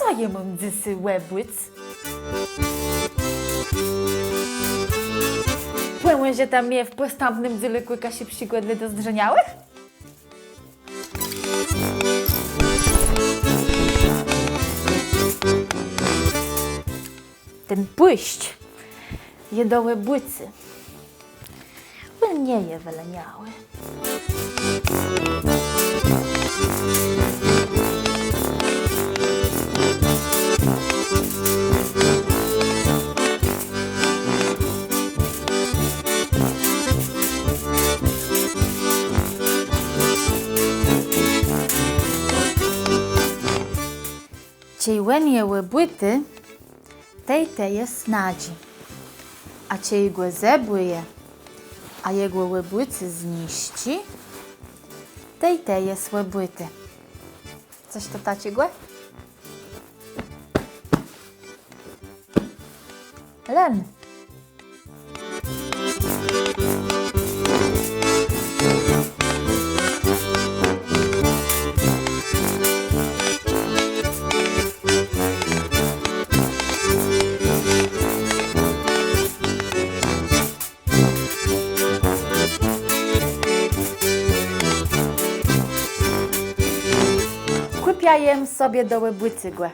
Co je mam dzysy łebłyc? Płęły, że tam je w postępnym dzylyku się przykładle do zdrzeniałych? Ten płyść je do łebłycy. Nie je wyleniały. Ciej łenie łebłyty, tej je snadzi, a ciej go zebłyje, a jego łebłycy zniści, tej je słebłyty. Coś to tacie głę? Len. Kupiajem sobie do łebłycy głę.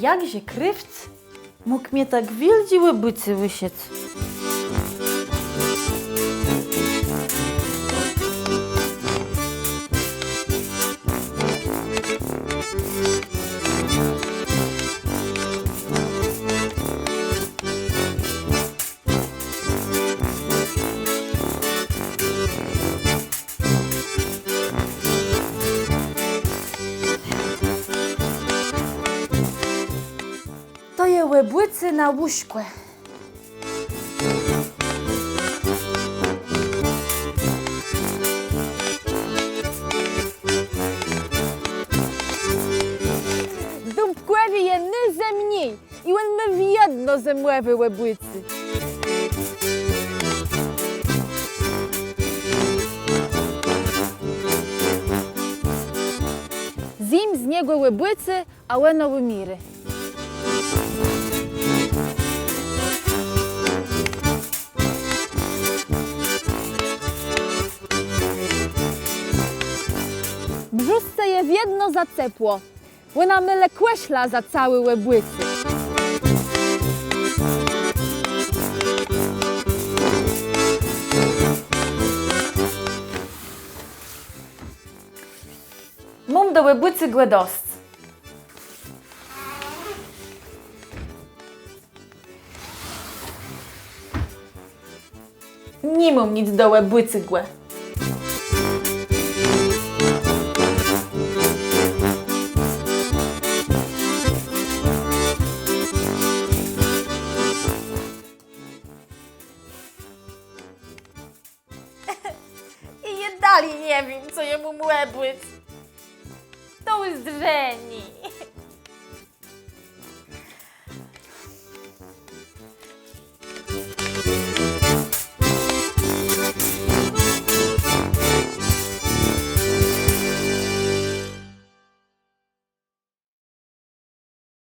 Jakże krywc mógł mnie tak wielci łebłycy wysiec? To je łebłycy na łóżkłe. Dumpkłewi je nyze mniej i łenmy w jedno ze młewy łebłycy. Zim z niego łebłycy, a łeno łymiry. Brzuszce je w jedno zacepło, łyna myle kłeśla za cały łebłycy. Mam do łebłycy głedosc. Nie mam nic do łebłycy głę. I je dali nie wiem, co jemu łebłyc. To zdrzeni.